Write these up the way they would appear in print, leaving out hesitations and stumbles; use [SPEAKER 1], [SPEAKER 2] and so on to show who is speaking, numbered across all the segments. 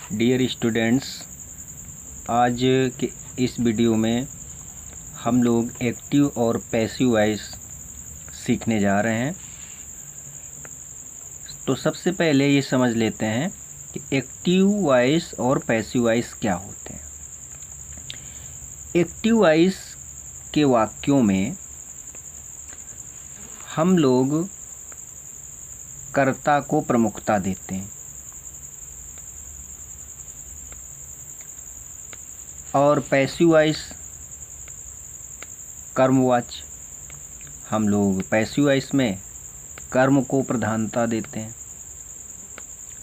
[SPEAKER 1] Dear students, आज के इस वीडियो में हम लोग एक्टिव और पैसिव वॉइस सीखने जा रहे हैं। तो सबसे पहले ये समझ लेते हैं कि एक्टिव वॉइस और पैसिव वॉइस क्या होते हैं। एक्टिव वॉइस के वाक्यों में हम लोग कर्ता को प्रमुखता देते हैं और पैसिव वॉइस कर्मवाच्य हम लोग पैसिव वॉइस में कर्म को प्रधानता देते हैं।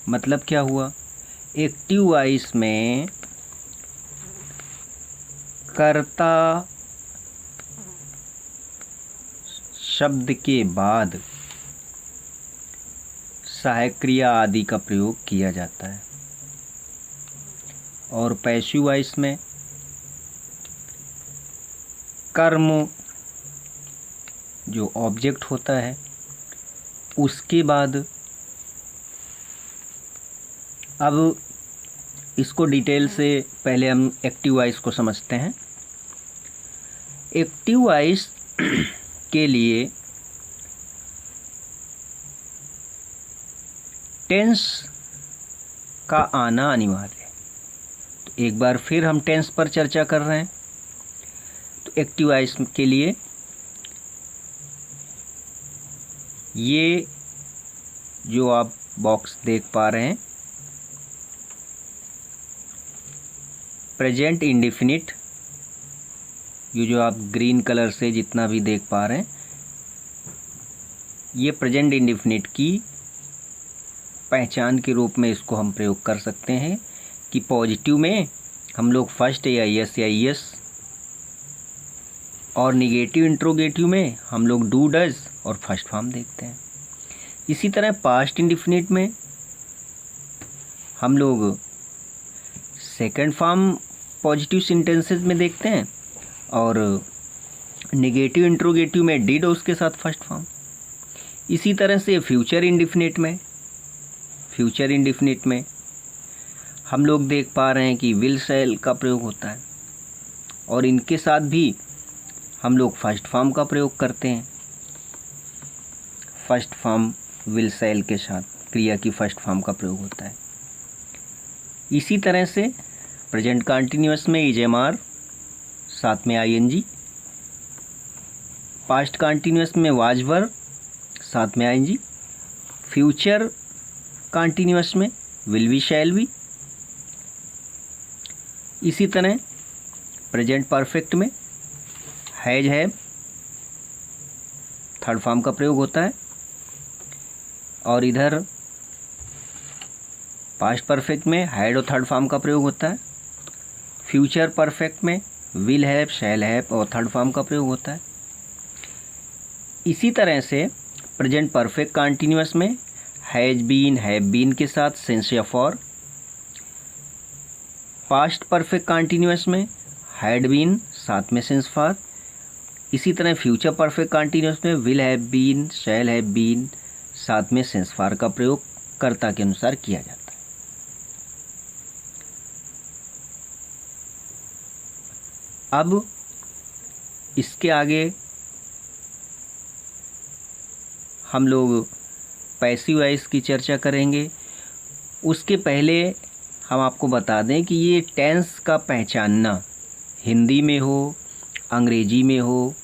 [SPEAKER 1] मतलब क्या हुआ, एक्टिव वॉइस में कर्ता शब्द के बाद सहायक क्रिया आदि का प्रयोग किया जाता है और पैसिव वॉइस में कर्म जो ऑब्जेक्ट होता है उसके बाद, अब इसको डिटेल से पहले हम एक्टिव वॉइस को समझते हैं। एक्टिव वॉइस के लिए टेंस का आना अनिवार्य है। तो एक बार फिर हम टेंस पर चर्चा कर रहे हैं। तो एक्टिव वॉइस के लिए ये जो आप बॉक्स देख पा रहे हैं, प्रेजेंट इंडेफिनिट, ये जो आप ग्रीन कलर से जितना भी देख पा रहे हैं, ये प्रेजेंट इंडेफिनिट की पहचान के रूप में इसको हम प्रयोग कर सकते हैं कि पॉजिटिव में हम लोग फर्स्ट या यस और निगेटिव इंट्रोगेटिव में हम लोग डू डज और फर्स्ट फॉर्म देखते हैं। इसी तरह पास्ट इंडेफिनिट में हम लोग सेकंड फॉर्म पॉजिटिव सेंटेंसेस में देखते हैं और निगेटिव इंट्रोगेटिव में डिड और उसके साथ फर्स्ट फॉर्म। इसी तरह से फ्यूचर इंडेफिनिट में हम लोग देख पा रहे हैं कि विल शैल का प्रयोग होता है और इनके साथ भी हम लोग फर्स्ट फॉर्म का प्रयोग करते हैं। फर्स्ट फॉर्म विल शैल के साथ क्रिया की फर्स्ट फॉर्म का प्रयोग होता है। इसी तरह से प्रेजेंट कंटिन्यूअस में इज एम आर साथ में आईएनजी, पास्ट कंटिन्यूअस में वाज वर साथ में आईएनजी, फ्यूचर कंटिन्यूअस में विल बी शैल बी। इसी तरह प्रेजेंट परफेक्ट में हैज हैव थर्ड फॉर्म का प्रयोग होता है और इधर पास्ट परफेक्ट में हैड और थर्ड फॉर्म का प्रयोग होता है। फ्यूचर परफेक्ट में विल हैव, शैल हैव और थर्ड फॉर्म का प्रयोग होता है। इसी तरह से प्रेजेंट परफेक्ट कंटिन्यूअस में हैज बीन, हैव बीन के साथ सिंस या फॉर। पास्ट परफेक्ट कंटिन्यूअस में हैड बीन साथ में सिंस फॉर। इसी तरह फ्यूचर परफेक्ट कंटिन्यूअस में will have been, shall have been साथ में सिंस फॉर का प्रयोग कर्ता के अनुसार किया जाता है। अब इसके आगे हम लोग पैसिव वॉइस की चर्चा करेंगे। उसके पहले हम आपको बता दें कि ये टेंस का पहचानना हिंदी में हो, अंग्रेजी में हो,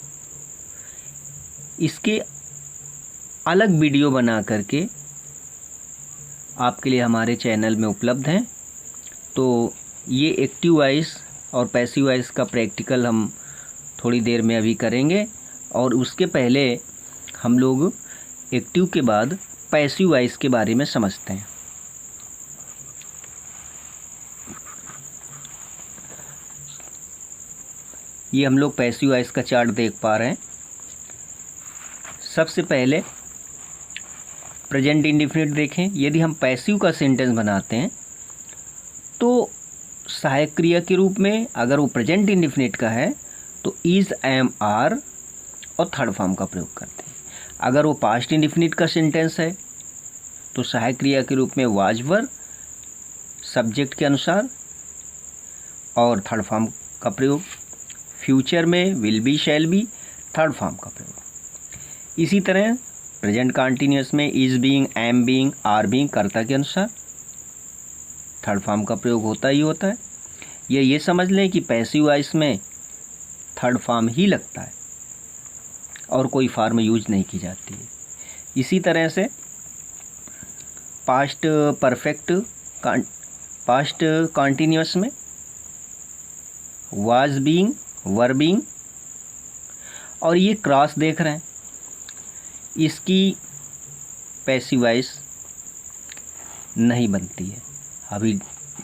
[SPEAKER 1] इसके अलग वीडियो बना करके आपके लिए हमारे चैनल में उपलब्ध हैं। तो ये एक्टिव वॉइस और पैसिव वॉइस का प्रैक्टिकल हम थोड़ी देर में अभी करेंगे और उसके पहले हम लोग एक्टिव के बाद पैसिव वॉइस के बारे में समझते हैं। ये हम लोग पैसिव वॉइस का चार्ट देख पा रहे हैं। सबसे पहले प्रेजेंट इंडेफिनिट देखें। यदि हम पैसिव का सेंटेंस बनाते हैं तो सहायक क्रिया के रूप में अगर वो प्रेजेंट इंडेफिनिट का है तो इज, एम, आर और थर्ड फॉर्म का प्रयोग करते हैं। अगर वो पास्ट इंडेफिनिट का सेंटेंस है तो सहायक क्रिया के रूप में वाज वर सब्जेक्ट के अनुसार, और थर्ड फॉर्म का प्रयोग। फ्यूचर में will be, shall be, third form का प्रयोग। इसी तरह प्रेजेंट कंटिन्यूअस में is being, am being, are being कर्ता के अनुसार थर्ड फॉर्म का प्रयोग होता ही होता है। ये समझ लें कि पैसिव वॉइस में थर्ड फॉर्म ही लगता है और कोई फॉर्म यूज नहीं की जाती है। इसी तरह से पास्ट कंटिन्यूअस में वाज बीइंग, वर बीइंग, और ये क्रॉस देख रहे हैं, इसकी पैसिव वॉइस नहीं बनती है। अभी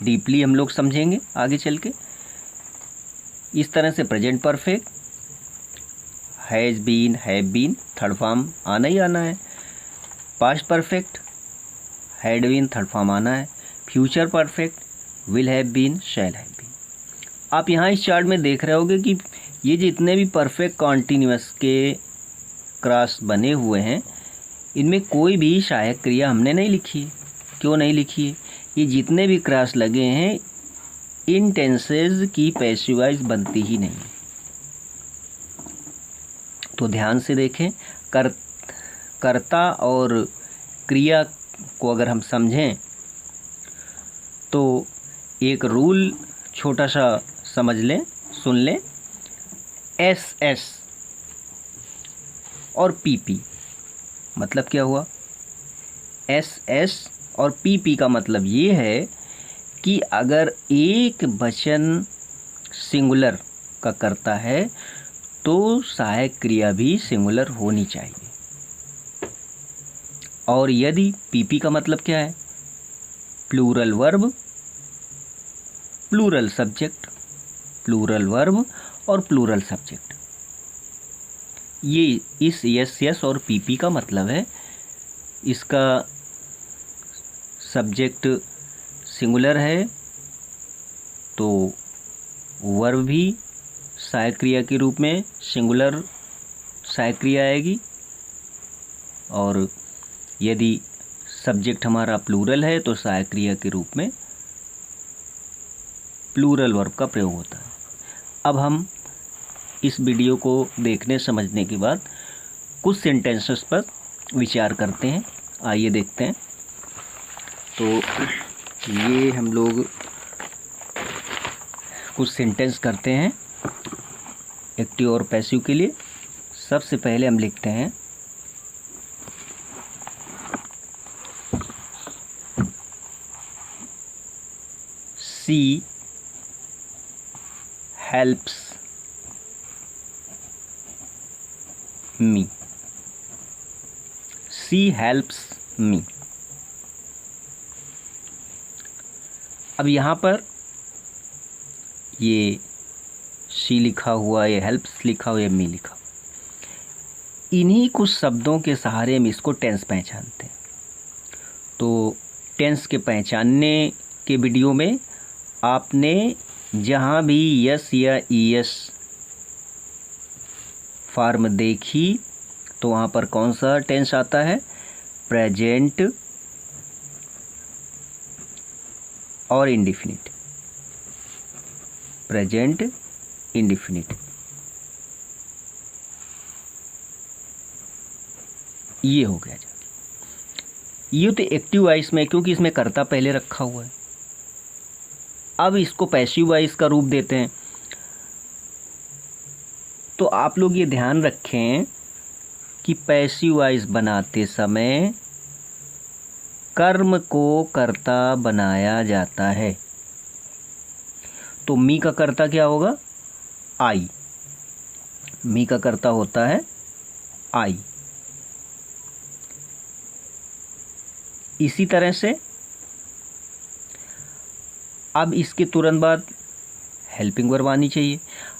[SPEAKER 1] डीपली हम लोग समझेंगे आगे चल के। इस तरह से present perfect has been, have been, third form आना ही आना है। Past perfect had been, third form आना है। Future perfect will have been, shall have been. आप यहाँ इस चार्ट में देख रहे होगे कि ये जितने भी परफेक्ट कॉन्टिन्यूअस के क्रॉस बने हुए हैं, इनमें कोई भी सहायक क्रिया हमने नहीं लिखी है। क्यों नहीं लिखी है? ये जितने भी क्रॉस लगे हैं, इन टेंसेज की पैसिव वॉइस बनती ही नहीं है। तो ध्यान से देखें, कर्ता और क्रिया को अगर हम समझें तो एक रूल छोटा सा समझ लें, सुन लें। एस एस और पी पी मतलब क्या हुआ? एस एस और पी पी का मतलब ये है कि अगर एक वचन सिंगुलर का करता है तो सहायक क्रिया भी सिंगुलर होनी चाहिए। और यदि पीपी का मतलब क्या है? Plural verb, plural subject, plural verb और प्लूरल सब्जेक्ट। ये इस यस यस और पीपी का मतलब है। इसका सब्जेक्ट सिंगुलर है तो वर्ब भी सहायक क्रिया के रूप में सिंगुलर सहायक क्रिया आएगी, और यदि सब्जेक्ट हमारा प्लूरल है तो सहायक क्रिया के रूप में प्लूरल वर्ब का प्रयोग होता है। अब हम इस वीडियो को देखने समझने के बाद कुछ सेंटेंसेस पर विचार करते हैं। आइए देखते हैं। तो ये हम लोग कुछ सेंटेंस करते हैं एक्टिव और पैसिव के लिए। सबसे पहले हम लिखते हैं सी हेल्प्स मी, सी हेल्प्स मी। अब यहाँ पर ये सी लिखा हुआ, ये हेल्प्स लिखा हुआ, ये मी लिखा हुआ। इन्हीं कुछ शब्दों के सहारे हम इसको टेंस पहचानते हैं। तो टेंस के पहचानने के वीडियो में आपने जहाँ भी यस या ईएस फॉर्म देखी तो वहाँ पर कौन सा टेंस आता है? प्रेजेंट और इंडेफिनिट, प्रेजेंट इंडेफिनिट। ये हो गया। ये तो एक्टिव वॉइस में, क्योंकि इसमें कर्ता पहले रखा हुआ है। अब इसको पैसिव वॉइस का रूप देते हैं। तो आप लोग ये ध्यान रखें कि पैसिव वॉइस बनाते समय कर्म को कर्ता बनाया जाता है। तो मी का कर्ता क्या होगा? आई। मी का कर्ता होता है आई। इसी तरह से अब इसके तुरंत बाद हेल्पिंग वर्ब आनी चाहिए।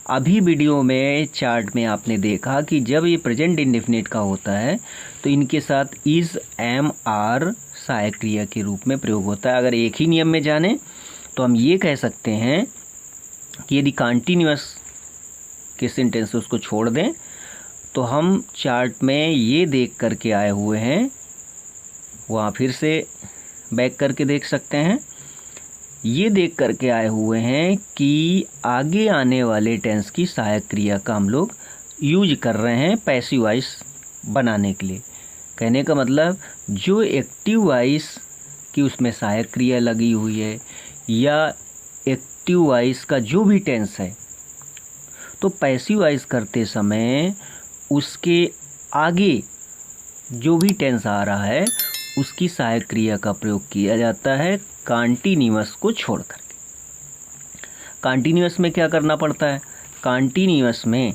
[SPEAKER 1] अभी वीडियो में चार्ट में आपने देखा कि जब ये प्रेजेंट इंडेफिनिट का होता है तो इनके साथ इज, एम, आर सहायक क्रिया के रूप में प्रयोग होता है। अगर एक ही नियम में जाने तो हम ये कह सकते हैं कि यदि कंटिन्यूअस के सेंटेंस उसको छोड़ दें तो हम चार्ट में ये देख करके आए हुए हैं, वहाँ फिर से बैक करके देख सकते हैं ये देख करके आए हुए हैं कि आगे आने वाले टेंस की सहायक क्रिया का हम लोग यूज कर रहे हैं पैसिव वॉइस बनाने के लिए। कहने का मतलब जो एक्टिव वॉइस की उसमें सहायक क्रिया लगी हुई है या एक्टिव वॉइस का जो भी टेंस है, तो पैसिव वॉइस करते समय उसके आगे जो भी टेंस आ रहा है उसकी सहायक क्रिया का प्रयोग किया जाता है कॉन्टिन्यूअस को छोड़ करके। कॉन्टिन्यूअस में क्या करना पड़ता है? कॉन्टिन्यूअस में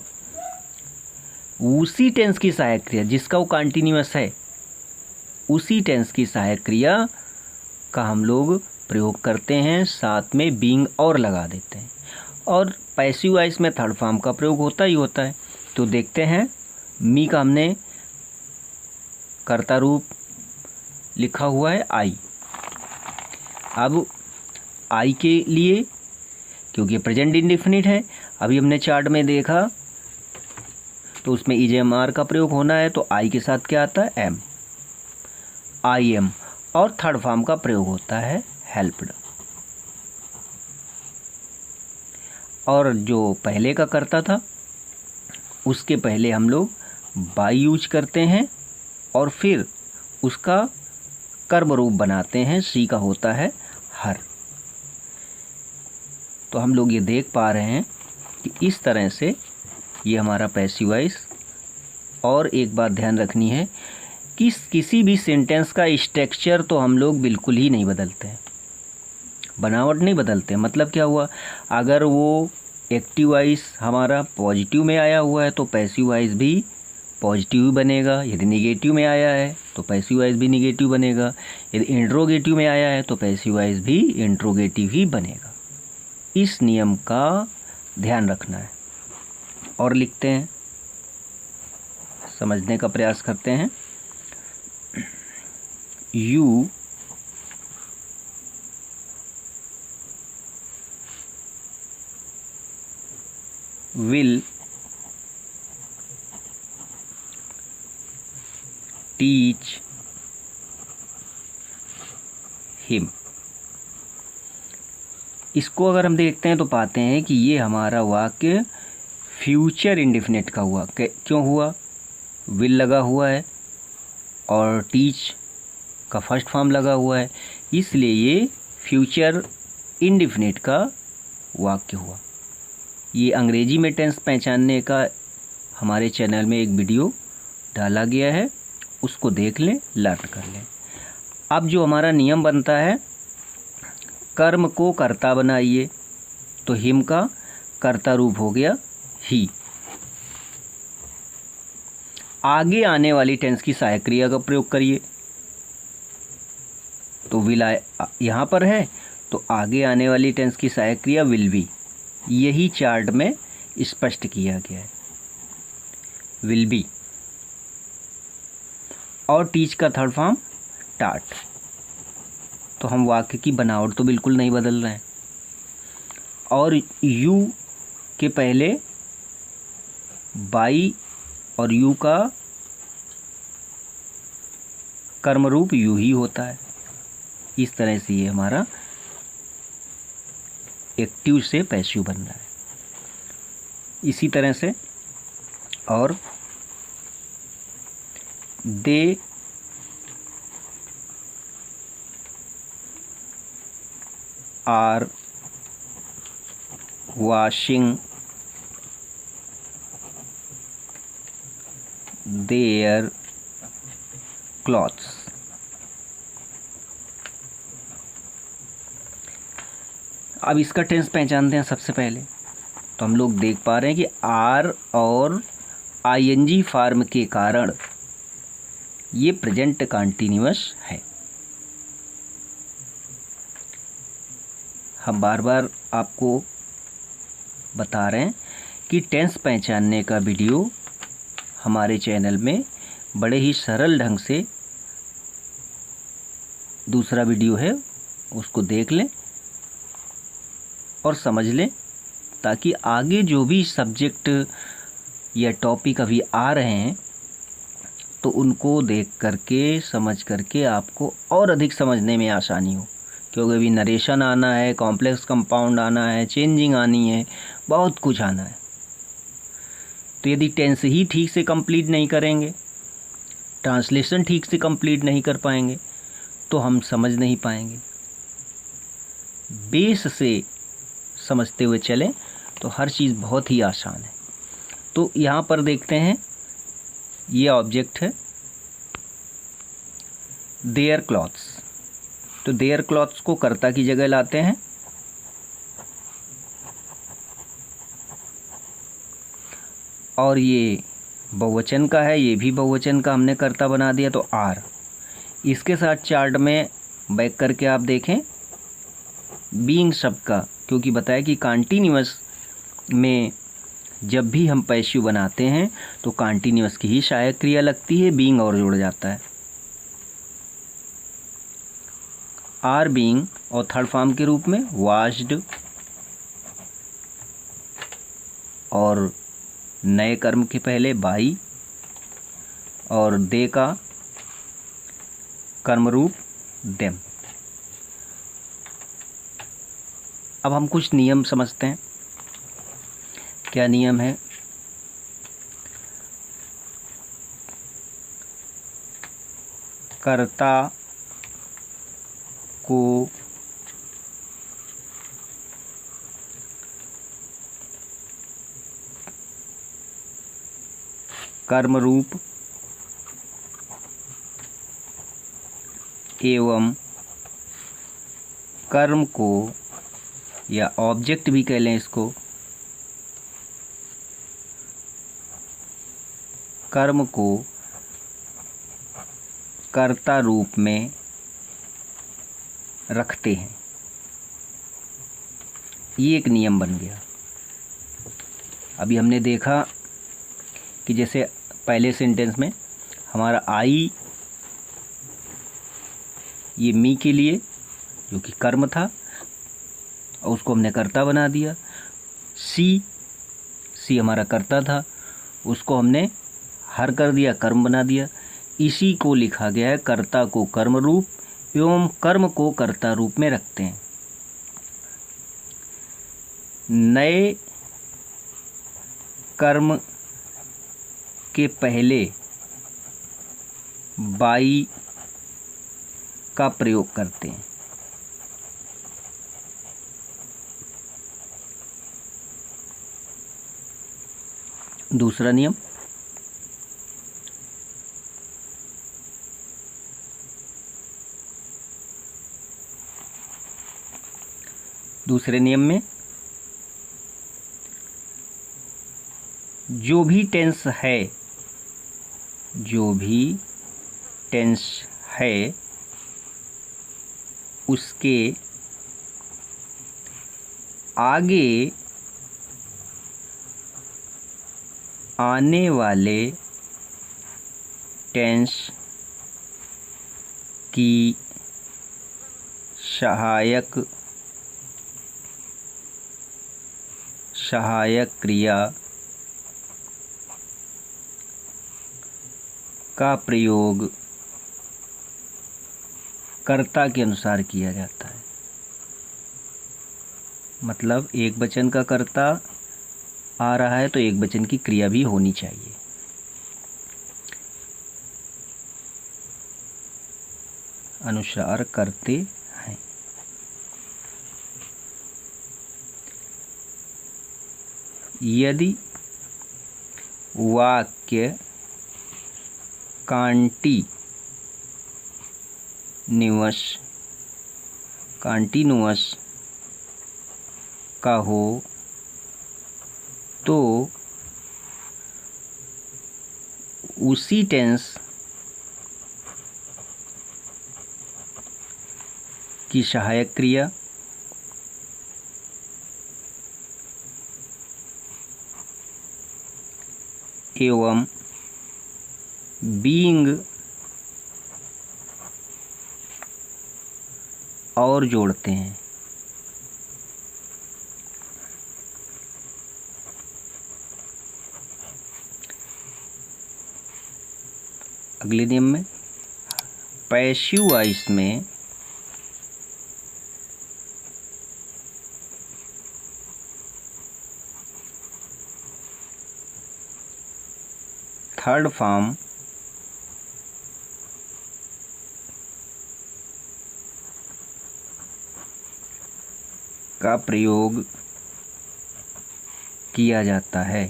[SPEAKER 1] उसी टेंस की सहायक क्रिया जिसका वो कॉन्टिन्यूअस है, उसी टेंस की सहायक क्रिया का हम लोग प्रयोग करते हैं, साथ में बीइंग और लगा देते हैं। और पैसिव वॉइस में थर्ड फॉर्म का प्रयोग होता ही होता है। तो देखते हैं, मी का हमने कर्ता रूप लिखा हुआ है आई। अब आई के लिए, क्योंकि प्रेजेंट इंडेफिनिट है, अभी हमने चार्ट में देखा तो उसमें ईजेएमआर का प्रयोग होना है, तो आई के साथ क्या आता है? Am, I am. और थर्ड फॉर्म का प्रयोग होता है हेल्प्ड। और जो पहले का करता था उसके पहले हम लोग बाई यूज करते हैं और फिर उसका कर्म रूप बनाते हैं, सी का होता है हर। तो हम लोग ये देख पा रहे हैं कि इस तरह से ये हमारा पैसिव वॉइस। और एक बात ध्यान रखनी है कि किसी भी सेंटेंस का स्ट्रक्चर तो हम लोग बिल्कुल ही नहीं बदलते हैं, बनावट नहीं बदलते। मतलब क्या हुआ, अगर वो एक्टिव वॉइस हमारा पॉजिटिव में आया हुआ है तो पैसिव वॉइस भी पॉजिटिव ही बनेगा। यदि निगेटिव में आया है तो पैसिव वॉइस भी निगेटिव बनेगा। यदि इंट्रोगेटिव में आया है तो पैसिव वॉइस भी इंट्रोगेटिव ही बनेगा। इस नियम का ध्यान रखना है। और लिखते हैं, समझने का प्रयास करते हैं। You will teach him. इसको अगर हम देखते हैं तो पाते हैं कि ये हमारा वाक्य फ्यूचर इंडेफिनिट का हुआ। क्यों हुआ? विल लगा हुआ है और टीच का फर्स्ट फॉर्म लगा हुआ है, इसलिए ये फ्यूचर इंडेफिनिट का वाक्य हुआ। ये अंग्रेजी में टेंस पहचानने का हमारे चैनल में एक वीडियो डाला गया है, उसको देख लें, लर्न कर लें। अब जो हमारा नियम बनता है, कर्म को कर्ता बनाइए, तो हिम का कर्ता रूप हो गया ही। आगे आने वाली टेंस की सहायक क्रिया का प्रयोग करिए, तो विल यहाँ पर है तो आगे आने वाली टेंस की सहायक क्रिया विल बी। यही चार्ट में स्पष्ट किया गया है, विल बी। और टीच का थर्ड फॉर्म टाट। तो हम वाक्य की बनावट तो बिल्कुल नहीं बदल रहे हैं। और यू के पहले बाई और यू का कर्म रूप यू ही होता है। इस तरह से ये हमारा एक्टिव से पैसिव बन रहा है। इसी तरह से और they are washing their clothes। अब इसका टेंस पहचानते हैं सबसे पहले। तो हम लोग देख पा रहे हैं कि आर और आईएनजी फॉर्म के कारण ये प्रेजेंट कंटीन्यूअस है। हम बार बार आपको बता रहे हैं कि टेंस पहचानने का वीडियो हमारे चैनल में बड़े ही सरल ढंग से दूसरा वीडियो है, उसको देख लें और समझ लें, ताकि आगे जो भी सब्जेक्ट या टॉपिक अभी आ रहे हैं तो उनको देख करके समझ करके आपको और अधिक समझने में आसानी हो। क्योंकि अभी नरेशन आना है, कॉम्प्लेक्स कंपाउंड आना है, चेंजिंग आनी है, बहुत कुछ आना है। तो यदि टेंस ही ठीक से कंप्लीट नहीं करेंगे, ट्रांसलेशन ठीक से कंप्लीट नहीं कर पाएंगे, तो हम समझ नहीं पाएंगे। बेस से समझते हुए चलें तो हर चीज़ बहुत ही आसान है। तो यहाँ पर देखते हैं, ये ऑब्जेक्ट है देयर क्लॉथ्स। तो देयर क्लॉथ्स को कर्ता की जगह लाते हैं, और ये बहुवचन का है, ये भी बहुवचन का हमने कर्ता बना दिया, तो आर। इसके साथ चार्ट में बैक करके आप देखें बीइंग शब्द का, क्योंकि बताया कि कॉन्टिन्यूअस में जब भी हम पैसिव बनाते हैं तो कॉन्टिन्यूअस की ही सहायक क्रिया लगती है, बीइंग और जुड़ जाता है। आर बीइंग और थर्ड फॉर्म के रूप में वाश्ड, और नए कर्म के पहले बाई, और दे का कर्म रूप देम। अब हम कुछ नियम समझते हैं। क्या नियम है? कर्ता को कर्म रूप एवं कर्म को, या ऑब्जेक्ट भी कह लें इसको, कर्म को कर्ता रूप में रखते हैं। ये एक नियम बन गया। अभी हमने देखा कि जैसे पहले सेंटेंस में हमारा आई, ये मी के लिए जो कि कर्म था, और उसको हमने कर्ता बना दिया। सी हमारा कर्ता था, उसको हमने हर कर दिया, कर्म बना दिया। इसी को लिखा गया है कर्ता को कर्म रूप एवं कर्म को कर्ता रूप में रखते हैं। नए कर्म के पहले बाई का प्रयोग करते हैं। दूसरा नियम, दूसरे नियम में जो भी टेंस है, जो भी टेंस है उसके आगे आने वाले टेंस की सहायक क्रिया का प्रयोग कर्ता के अनुसार किया जाता है। मतलब एक वचन का कर्ता आ रहा है तो एक वचन की क्रिया भी होनी चाहिए। अनुसार करते हैं। यदि वाक्य कॉन्टिन्यूअस का हो तो उसी टेंस की सहायक क्रिया एवं बीइंग और जोड़ते हैं। अगले नियम में पैसिव वॉइस में थर्ड फॉर्म का प्रयोग किया जाता है।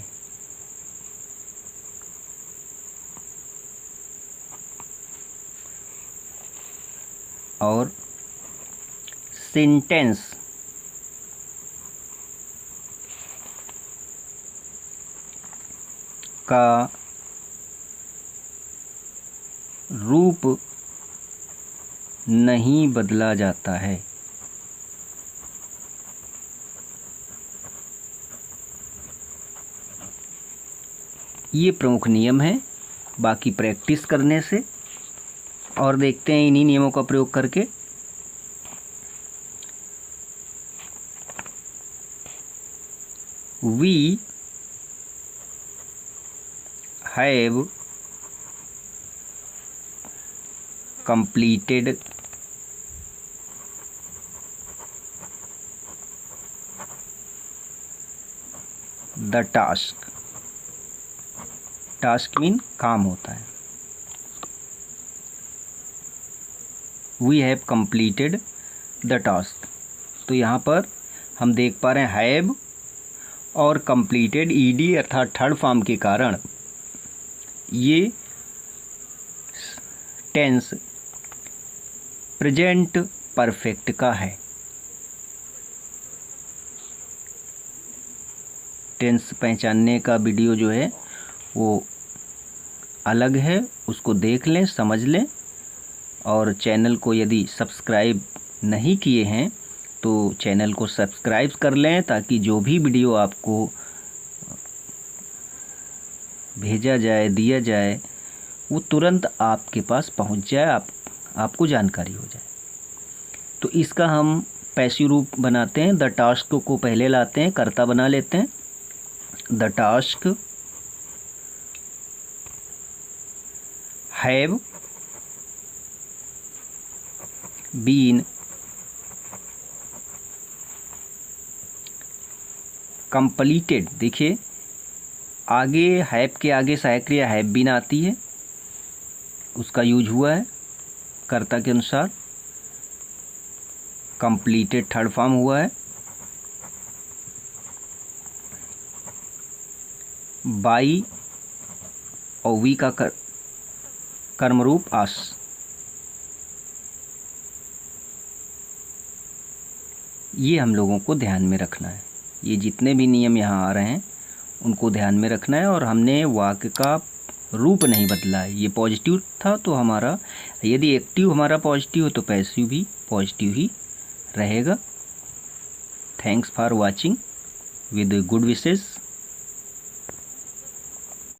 [SPEAKER 1] और सेंटेंस का रूप नहीं बदला जाता है। ये प्रमुख नियम है। बाकी प्रैक्टिस करने से और देखते हैं इन्हीं नियमों का प्रयोग करके। We have completed the task। Task mean काम होता है। We have completed the task। तो यहाँ पर हम देख पा रहे हैं हैव और completed ईडी अर्थात थर्ड फॉर्म के कारण ये टेंस प्रेजेंट परफेक्ट का है। टेंस पहचानने का वीडियो जो है वो अलग है, उसको देख लें, समझ लें। और चैनल को यदि सब्सक्राइब नहीं किए हैं तो चैनल को सब्सक्राइब कर लें, ताकि जो भी वीडियो आपको भेजा जाए, दिया जाए, वो तुरंत आपके पास पहुंच जाए, आपको जानकारी हो जाए। तो इसका हम पैसिव रूप बनाते हैं। द टास्क को पहले लाते हैं, कर्ता बना लेते हैं। The task have been completed. देखिए आगे हैव के आगे सहायक क्रिया हैव बीन आती है, उसका यूज हुआ है कर्ता के अनुसार। कंप्लीटेड थर्ड फॉर्म हुआ है। बाई और वी का कर्म रूप आस। ये हम लोगों को ध्यान में रखना है। ये जितने भी नियम यहाँ आ रहे हैं उनको ध्यान में रखना है। और हमने वाक्य का रूप नहीं बदला है। ये पॉजिटिव था तो हमारा, यदि एक्टिव हमारा पॉजिटिव हो तो पैसिव भी पॉजिटिव ही रहेगा। Thanks for watching with good wishes.